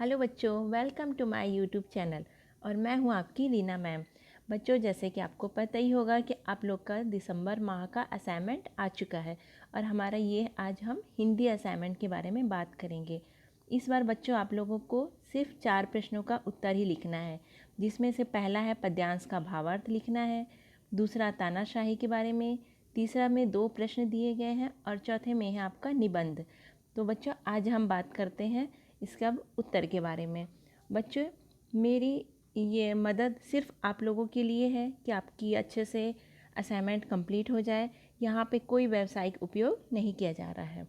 Hello बच्चों, welcome to my YouTube channel. और मैं हूं आपकी रीना मैम। बच्चों, जैसे कि आपको पता ही होगा कि आप लोग का दिसंबर माह का असाइनमेंट आ चुका है और हमारा ये आज हम हिंदी असाइनमेंट के बारे में बात करेंगे। इस बार बच्चों आप लोगों को सिर्फ 4 प्रश्नों का उत्तर ही लिखना है, जिसमें से पहला है पद्यांश का भावार्थ लिखना है, दूसरा तानाशाही के बारे में, तीसरा में 2 प्रश्न दिए गए हैं और चौथे में है आपका निबंध। तो बच्चों आज हम बात करते हैं इसका अब उत्तर के बारे में। बच्चों, मेरी ये मदद सिर्फ आप लोगों के लिए है कि आपकी अच्छे से असाइनमेंट कंप्लीट हो जाए। यहाँ पे कोई व्यावसायिक उपयोग नहीं किया जा रहा है।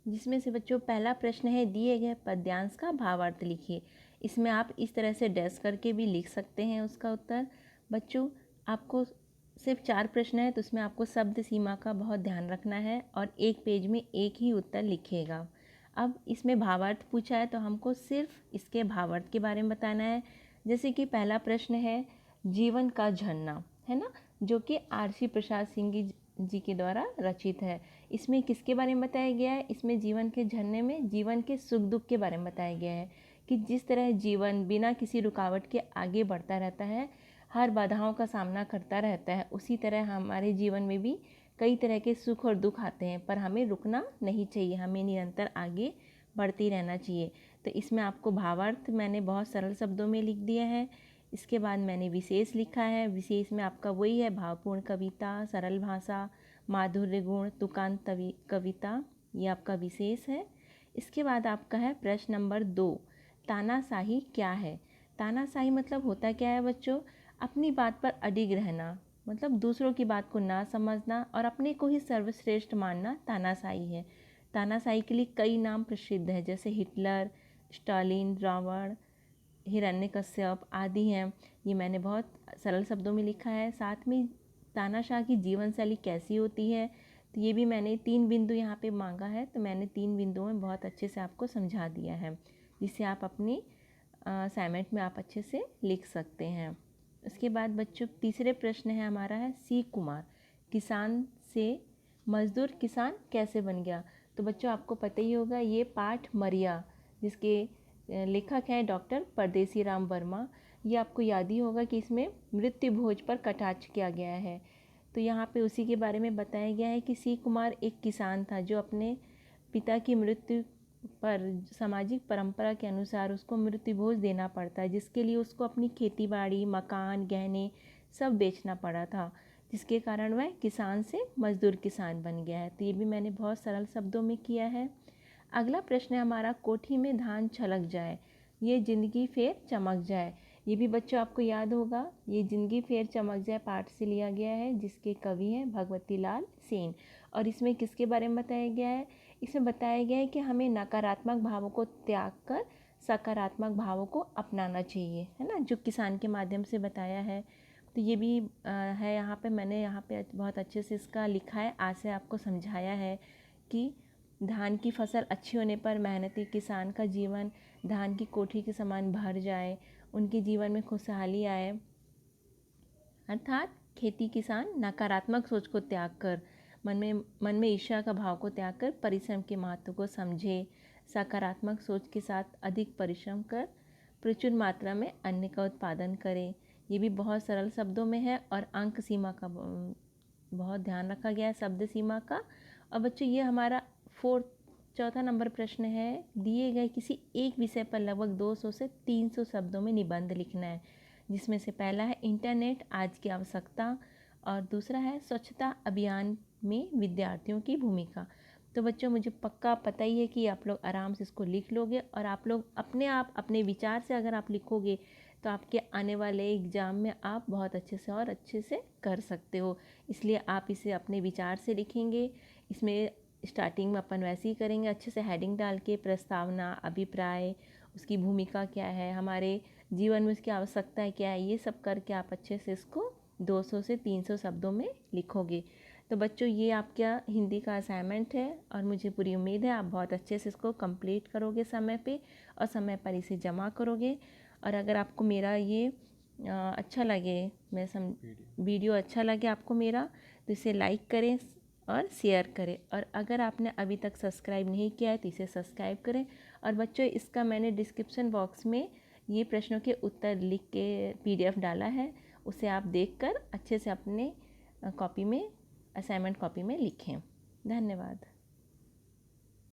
जिसमें से बच्चों पहला प्रश्न है, दिए गए पद्यांश का भावार्थ लिखिए। इसमें आप इस तरह से डैश करके भी लिख सकते हैं उसका उत्तर। बच्चों, आपको सिर्फ 4 प्रश्न है तो उसमें आपको शब्द सीमा का बहुत ध्यान रखना है और एक पेज में एक ही उत्तर लिखिएगा। अब इसमें भावार्थ पूछा है तो हमको सिर्फ इसके भावार्थ के बारे में बताना है। जैसे कि पहला प्रश्न है, जीवन का झरना, है ना, जो कि आरसी प्रसाद सिंह जी के द्वारा रचित है। इसमें किसके बारे में बताया गया है? इसमें जीवन के झरने में जीवन के सुख दुख के बारे में बताया गया है कि जिस तरह जीवन बिना किसी रुकावट के आगे बढ़ता रहता है, हर बाधाओं का सामना करता रहता है, उसी तरह हमारे जीवन में भी कई तरह के सुख और दुख आते हैं, पर हमें रुकना नहीं चाहिए, हमें निरंतर आगे बढ़ते रहना चाहिए। तो इसमें आपको भावार्थ मैंने बहुत सरल शब्दों में लिख दिया है। इसके बाद मैंने विशेष लिखा है। विशेष में आपका वही है, भावपूर्ण कविता, सरल भाषा, माधुर्य गुण, तुकांत कविता, ये आपका विशेष है। इसके बाद आपका है प्रश्न नंबर 2, तानाशाही क्या है? तानाशाही मतलब होता क्या है बच्चों? अपनी बात पर अडिग रहना, मतलब दूसरों की बात को ना समझना और अपने को ही सर्वश्रेष्ठ मानना तानाशाही है। तानाशाही के लिए कई नाम प्रसिद्ध है, जैसे हिटलर, स्टालिन, रावण, हिरण्यकश्यप आदि हैं। ये मैंने बहुत सरल शब्दों में लिखा है। साथ में तानाशाह की जीवन शैली कैसी होती है, तो ये भी मैंने 3 बिंदु यहाँ पे मांगा है, तो मैंने 3 बिंदुओं में बहुत अच्छे से आपको समझा दिया है, जिससे आप अपनी असाइनमेंट में आप अच्छे से लिख सकते हैं। उसके बाद बच्चों तीसरे प्रश्न है हमारा है, सी कुमार, किसान से मजदूर किसान कैसे बन गया? तो बच्चों आपको पता ही होगा, ये पाठ मरिया, जिसके लेखक हैं डॉक्टर परदेसी राम वर्मा। ये आपको याद ही होगा कि इसमें मृत्यु भोज पर कटाक्ष किया गया है। तो यहाँ पे उसी के बारे में बताया गया है कि सी कुमार एक किसान था जो अपने पिता की मृत्यु पर सामाजिक परंपरा के अनुसार उसको मृत्यु भोज देना पड़ता है, जिसके लिए उसको अपनी खेती बाड़ी, मकान, गहने सब बेचना पड़ा था, जिसके कारण वह किसान से मजदूर किसान बन गया है। तो ये भी मैंने बहुत सरल शब्दों में किया है। अगला प्रश्न है हमारा, कोठी में धान छलक जाए, ये जिंदगी फेर चमक जाए। ये भी बच्चों आपको याद होगा, ये जिंदगी फेर चमक जाए पाठ से लिया गया है, जिसके कवि हैं भगवती लाल सेन। और इसमें किसके बारे में बताया गया है? इसमें बताया गया है कि हमें नकारात्मक भावों को त्याग कर सकारात्मक भावों को अपनाना चाहिए, है ना, जो किसान के माध्यम से बताया है। तो ये भी है यहाँ पे, मैंने यहाँ पे बहुत अच्छे से इसका लिखा है, आज से आपको समझाया है कि धान की फसल अच्छी होने पर मेहनती किसान का जीवन धान की कोठी के समान भर जाए, उनके जीवन में खुशहाली आए। अर्थात खेती किसान नकारात्मक सोच को त्याग कर मन में ईर्ष्या का भाव को त्याग कर परिश्रम के महत्व को समझे, सकारात्मक सोच के साथ अधिक परिश्रम कर प्रचुर मात्रा में अन्न का उत्पादन करें। ये भी बहुत सरल शब्दों में है और अंक सीमा का बहुत ध्यान रखा गया है, शब्द सीमा का। और बच्चों ये हमारा चौथा नंबर प्रश्न है, दिए गए किसी एक विषय पर लगभग 200 से 300 शब्दों में निबंध लिखना है, जिसमें से पहला है इंटरनेट आज की आवश्यकता और दूसरा है स्वच्छता अभियान में विद्यार्थियों की भूमिका। तो बच्चों मुझे पक्का पता ही है कि आप लोग आराम से इसको लिख लोगे और आप लोग आप अपने विचार से अगर आप लिखोगे तो आपके आने वाले एग्ज़ाम में आप बहुत अच्छे से और अच्छे से कर सकते हो। इसलिए आप इसे अपने विचार से लिखेंगे। इसमें स्टार्टिंग में अपन वैसे ही करेंगे, अच्छे से हेडिंग डाल के प्रस्तावना, अभिप्राय, उसकी भूमिका क्या है, हमारे जीवन में उसकी आवश्यकताएं क्या है, ये सब करके आप अच्छे से इसको 200 से 300 शब्दों में लिखोगे। तो बच्चों ये आपका हिंदी का असाइनमेंट है और मुझे पूरी उम्मीद है आप बहुत अच्छे से इसको कंप्लीट करोगे समय पे और समय पर इसे जमा करोगे। और अगर आपको मेरा ये अच्छा लगे, वीडियो अच्छा लगे आपको मेरा, तो इसे लाइक करें, और शेयर करें। और अगर आपने अभी तक सब्सक्राइब नहीं किया है तो इसे सब्सक्राइब करें। और बच्चों, इसका मैंने डिस्क्रिप्शन बॉक्स में ये प्रश्नों के उत्तर लिख के PDF डाला है, उसे आप देखकर अच्छे से अपने कॉपी में, असाइनमेंट कॉपी में लिखें। धन्यवाद।